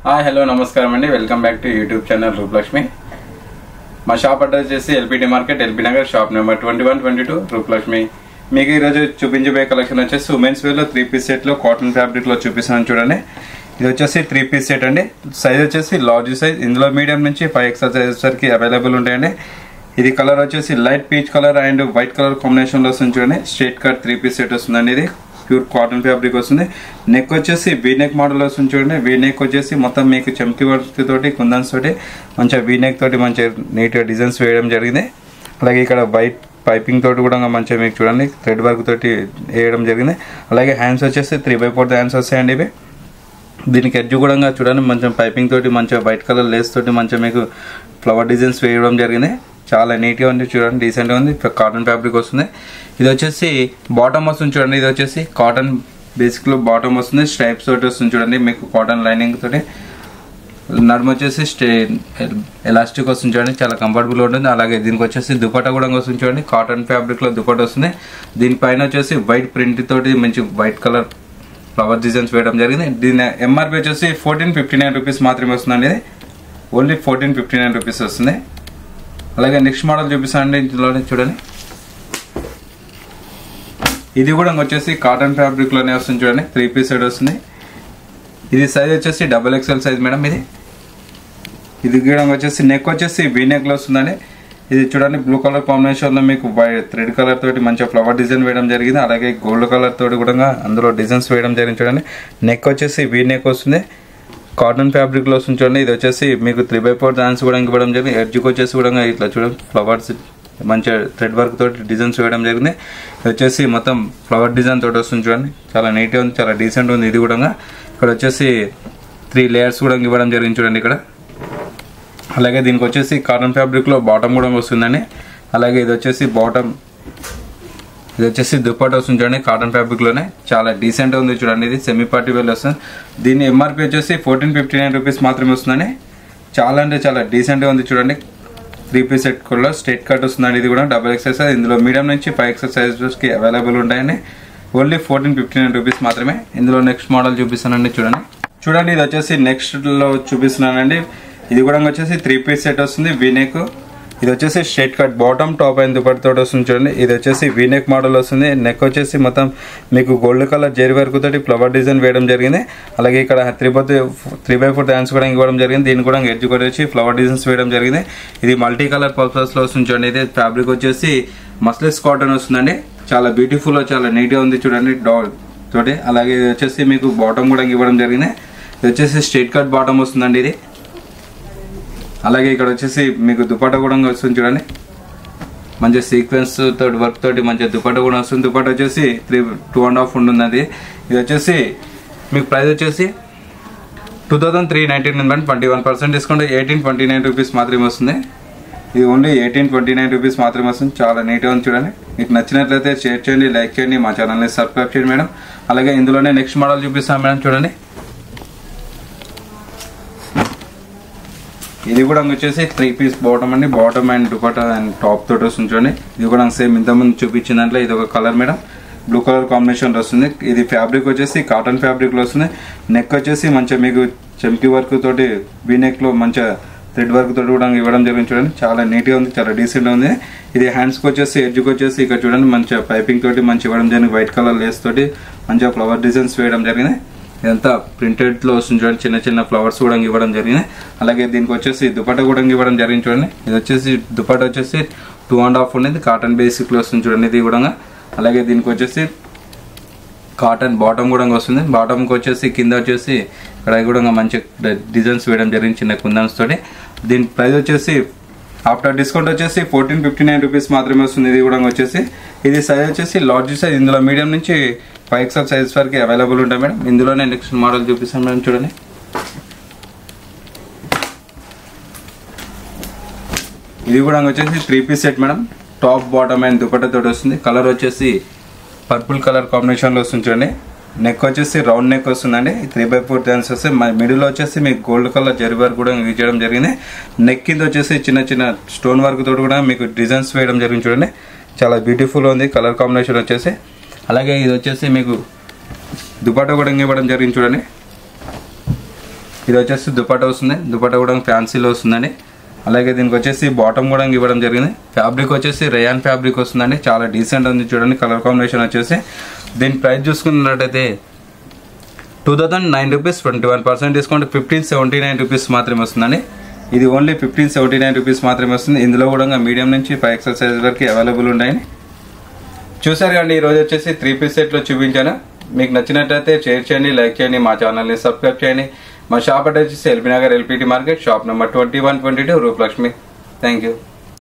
Hi hello నమస్కారం అండి, welcome back to YouTube channel Rupalakshmi. మా షాప్ అడ్రస్ చేసి LPT market, LB Nagar, shop number 2122 Rupalakshmi. మీకు ఈరోజు చూపించబోయే కలెక్షన్ వచ్చేసి ఉమెన్స్ వేర్ లో 3 పీస్ సెట్ లో కాటన్ ఫ్యాబ్రిక్ లో చూపిస్తున్నాను చూడండి. ఇది వచ్చేసి 3 పీస్ సెట్ అండి. సైజ్ వచ్చేసి లార్జ్ సైజ్, ఇందులో మీడియం నుంచి 5XL సైజ్ వరకు అవైలబుల్ ఉంటాయండి. ఇది కలర్ వచ్చేసి light peach colour and white colour combination లో వస్తుంది చూడండి. స్ట్రైట్ కట్ 3 పీస్ సెట్ వస్తుందండి. ఇది ప్యూర్ కాటన్ ఫ్యాబ్రిక్ వస్తుంది. నెక్ వచ్చేసి వీ నెక్ మోడల్ వస్తుంది చూడండి. వీ నెక్ వచ్చేసి మొత్తం మీకు చమ్కీ వర్క్ తోటి, కుందన్స్ తోటి మంచిగా వీ నెక్ తోటి మంచిగా నీట్గా డిజైన్స్ వేయడం జరిగింది. అలాగే ఇక్కడ వైట్ పైపింగ్ తోటి కూడా మంచిగా మీకు చూడండి థ్రెడ్ వర్క్ తోటి వేయడం జరిగింది. అలాగే హ్యాండ్స్ వచ్చేసి 3/4 హ్యాండ్స్ వస్తాయండి. ఇవి దీనికి ఎడ్జ్ కూడా చూడండి మంచిగా పైపింగ్ తోటి మంచిగా వైట్ కలర్ లేస్ తోటి మంచిగా మీకు ఫ్లవర్ డిజైన్స్ వేయడం జరిగింది. చాలా నీట్గా ఉంది చూడండి, డీసెంట్గా ఉంది. కాటన్ ఫ్యాబ్రిక్ వస్తుంది. ఇది వచ్చేసి బాటమ్ వస్తుంది చూడండి. ఇది వచ్చేసి కాటన్ బేసిక్ లో బాటమ్ వస్తుంది. స్ట్రైప్స్ తోటి వస్తుంది చూడండి. మీకు కాటన్ లైనింగ్ తోటి నడుము వచ్చేసి ఎలాస్టిక్ వస్తుంది చూడండి. చాలా కంఫర్టబుల్ ఉంటుంది. అలాగే దీనికి వచ్చేసి దుపట్టా కూడా వస్తుంది చూడండి. కాటన్ ఫ్యాబ్రిక్ లో దుపట్టా వస్తుంది. దీనిపైన వచ్చేసి వైట్ ప్రింట్ తోటి మంచి వైట్ కలర్ ఫ్లవర్ డిజైన్స్ వేయడం జరిగింది. దీని ఎంఆర్పి వచ్చేసి 1459 రూపీస్ మాత్రమే వస్తుందండి. ఇది ఓన్లీ 1459 రూపీస్ వస్తుంది. అలాగే నెక్స్ట్ మోడల్ చూపిస్తానండి. ఇందులోనే చూడండి. ఇది కూడా వచ్చేసి కాటన్ ఫ్యాబ్రిక్ లోనే వస్తుంది చూడండి. 3 పీస్ సెట్ వస్తుంది. ఇది సైజ్ వచ్చేసి XXL సైజ్ మేడం. ఇది కూడా వచ్చేసి నెక్ వచ్చేసి వీ నెక్ లో వస్తుందండి. ఇది చూడండి బ్లూ కలర్ కాంబినేషన్ లో మీకు థ్రెడ్ కలర్ తోటి మంచిగా ఫ్లవర్ డిజైన్ వేయడం జరిగింది. అలాగే గోల్డ్ కలర్ తోటి కూడా అందులో డిజైన్స్ వేయడం జరిగింది చూడండి. నెక్ వచ్చేసి వీ నెక్ వస్తుంది. కాటన్ ఫ్యాబ్రిక్ లో వస్తుంది చూడండి. ఇది వచ్చేసి మీకు 3/4 హ్యాండ్స్ కూడా ఇవ్వడం జరిగింది. ఎడ్జ్కి వచ్చేసి కూడా ఇట్లా చూడండి ఫ్లవర్స్ మంచిగా థ్రెడ్ వర్క్ తోటి డిజైన్స్ వేయడం జరిగింది. ఇది వచ్చేసి మొత్తం ఫ్లవర్ డిజైన్ తోటి వస్తుంది చూడండి. చాలా నీట్గా ఉంది, చాలా డీసెంట్ ఉంది. ఇది కూడా ఇక్కడ వచ్చేసి 3 లేయర్స్ కూడా ఇవ్వడం జరిగింది చూడండి ఇక్కడ. అలాగే దీనికి వచ్చేసి కాటన్ ఫ్యాబ్రిక్ లో బాటమ్ కూడా వస్తుందండి. అలాగే ఇది వచ్చేసి బాటమ్, ఇది వచ్చేసి దుపట్టా వస్తుంది చూడండి. కాటన్ ఫ్యాబ్రిక్ లోనే చాలా డీసెంట్ ఉంది చూడండి. ఇది సెమీ పార్టీ వేర్ వస్తుంది. దీని ఎంఆర్పి వచ్చేసి 1459 రూపీస్ మాత్రమే వస్తుందండి. చాలా అంటే చాలా డీసెంట్ గా ఉంది చూడండి. 3 పీస్ సెట్ కూడా స్ట్రైట్ కట్ వస్తుందండి. ఇది కూడా XXL సైజ్, ఇందులో మీడియం నుంచి 5XL సైజెస్ కి అవైలబుల్ ఉంటాయండి. ఓన్లీ 1459 రూపీస్ మాత్రమే. ఇందులో నెక్స్ట్ మోడల్ చూపిస్తానండి చూడండి. ఇది వచ్చేసి నెక్స్ట్ లో చూపిస్తున్నానండి. ఇది కూడా వచ్చేసి 3 పీస్ సెట్ వస్తుంది. వీ నెక్, ఇది వచ్చేసి straight cut bottom top and dupatta తోటి వస్తుంది చూడండి. ఇది వచ్చేసి వీ నెక్ మోడల్ వస్తుంది. నెక్ వచ్చేసి మొత్తం మీకు గోల్డ్ కలర్ జెరీ వర్క్ తోటి ఫ్లవర్ డిజైన్ వేయడం జరిగింది. అలాగే ఇక్కడ 3/4 హ్యాండ్స్ కూడా ఇవ్వడం జరిగింది. దీన్ని కూడా ఎడ్జ్ కూడా వచ్చి ఫ్లవర్ డిజైన్స్ వేయడం జరిగింది. ఇది మల్టీ కలర్ పర్పస్ లో వస్తుంది చూడండి. ఇది ఫ్యాబ్రిక్ వచ్చేసి మస్లిస్ కాటన్ వస్తుందండి. చాలా బ్యూటిఫుల్, చాలా నీట్ గా ఉంది చూడండి తోటి. అలాగే ఇది వచ్చేసి మీకు బాటమ్ కూడా ఇవ్వడం జరిగింది. ఇది వచ్చేసి స్ట్రైట్ కట్ బాటమ్ వస్తుందండి ఇది. అలాగే ఇక్కడ వచ్చేసి మీకు దుపట్టా కూడా వస్తుంది చూడండి. మంచిగా సీక్వెన్స్ తోటి వర్క్ తోటి మంచిగా దుపట్టా కూడా వస్తుంది. దుపట్టా వచ్చేసి 2.5 ఉంటుంది అది. ఇది వచ్చేసి మీకు ప్రైస్ వచ్చేసి 2399, 21% డిస్కౌంట్ 1829 రూపీస్ మాత్రమే వస్తుంది. ఇది ఓన్లీ 1829 రూపీస్ మాత్రమే వస్తుంది. చాలా నీట్గా ఉంది చూడండి. మీకు నచ్చినట్లయితే షేర్ చేయండి, లైక్ చేయండి, మా ఛానల్ని సబ్స్క్రైబ్ చేయండి మేడం. అలాగే ఇందులోనే నెక్స్ట్ మోడల్ చూపిస్తాను మేడం చూడండి. ఇది కూడా వచ్చేసి 3 పీస్ బాటమ్ అండి. Bottom and dupatta and top తోటి వస్తుంది చూడండి. ఇది కూడా సేమ్ ఇంతకుముందు చూపించిన దాంట్లో ఇది ఒక colour madam. Blue colour combination వస్తుంది. ఇది ఫ్యాబ్రిక్ వచ్చేసి కాటన్ ఫ్యాబ్రిక్ లో వస్తుంది. నెక్ వచ్చేసి మంచిగా మీకు చమ్కీ వర్క్ తోటి వీ నెక్ లో మంచిగా థ్రెడ్ వర్క్ తోటి కూడా ఇవ్వడం జరిగింది చూడండి. చాలా నీట్ గా ఉంది, చాలా డీసెంట్ గా ఉంది. ఇది హ్యాండ్స్ కి వచ్చేసి ఎడ్జ్కి వచ్చేసి ఇక్కడ చూడండి మంచిగా పైపింగ్ తోటి మంచి ఇవ్వడం జరిగింది. వైట్ కలర్ లేస్ తోటి మంచిగా ఫ్లవర్ డిజైన్స్ వేయడం జరిగింది. ఇదంతా ప్రింటెడ్ లో వస్తుంది చూడండి. చిన్న చిన్న ఫ్లవర్స్ కూడా ఇవ్వడం జరిగింది. అలాగే దీనికి వచ్చేసి దుపట్టా కూడా ఇవ్వడం జరిగింది చూడండి. ఇది వచ్చేసి దుపట్టా వచ్చేసి 2.5 ఉండేది. కాటన్ బేసిక్ లో వస్తుంది చూడండి ఇది కూడా. అలాగే దీనికి వచ్చేసి కాటన్ బాటమ్ కూడా వస్తుంది. బాటమ్ కి వచ్చేసి కింద వచ్చేసి ఇక్కడ కూడా మంచి డిజైన్స్ వేయడం జరిగింది చిన్న కుందన్స్ తోటి. దీని ప్రైస్ వచ్చేసి ఆఫ్టర్ డిస్కౌంట్ వచ్చేసి 1459 రూపీస్ మాత్రమే వస్తుంది. ఇది కూడా వచ్చేసి ఇది సైజ్ వచ్చేసి లార్జ్ సైజ్, ఇందులో మీడియం నుంచి 5XL సైజ్ వరకు అవైలబుల్ ఉంటాయి మేడం. ఇందులోనే నెక్స్ట్ మోడల్ చూపిస్తాను మేడం చూడండి. ఇది కూడా వచ్చేసి 3 piece set madam. Top bottom and dupatta తోటి వస్తుంది. కలర్ వచ్చేసి పర్పుల్ కలర్ కాంబినేషన్ లో వస్తుంది చూడండి. నెక్ వచ్చేసి రౌండ్ నెక్ వస్తుందండి. 3/4 హ్యాండ్స్ వస్తాయి. మిడిల్ వచ్చేసి మీకు గోల్డ్ కలర్ జరీ వర్క్ కూడా యూజ్ చేయడం జరిగింది. నెక్ కింద వచ్చేసి చిన్న చిన్న స్టోన్ వర్క్ తోటి కూడా మీకు డిజైన్స్ వేయడం జరిగింది చూడండి. చాలా బ్యూటిఫుల్ ఉంది కలర్ కాంబినేషన్ వచ్చేసి. అలాగే ఇది వచ్చేసి మీకు దుపట్టా కూడా ఇవ్వడం జరిగింది చూడండి. ఇది వచ్చేసి దుపట్టా వస్తుంది, దుపట్టా కూడా ఫ్యాన్సీలో వస్తుందండి. అలాగే దీనికి వచ్చేసి బాటమ్ కూడా ఇవ్వడం జరిగింది. ఫ్యాబ్రిక్ వచ్చేసి రేయాన్ ఫ్యాబ్రిక్ వస్తుందండి, చాలా డీసెంట్ ఉంది చూడండి. కలర్ కాంబినేషన్ వచ్చేసి దీని ప్రైస్ చూసుకున్నట్టయితే 2009 రూపీస్, 21% డిస్కౌంట్ 1579 రూపీస్ మాత్రమే వస్తుందండి. ఇది ఓన్లీ 1579 రూపీస్ మాత్రమే వస్తుంది. ఇందులో కూడా మీడియం నుంచి 5XL సైజ్ వరకు అవైలబుల్ ఉన్నాయి. చూసారు కండి, ఈరోజు వచ్చేసి 3 పీస్ సెట్లో చూపించాను. మీకు నచ్చినట్లయితే షేర్ చేయండి, లైక్ చేయండి, మా ఛానల్ని సబ్స్క్రైబ్ చేయండి. మా షాప్ అడ్రస్ వచ్చేసి LB Nagar LPT market, shop number 2122, Rupalakshmi. Thank you.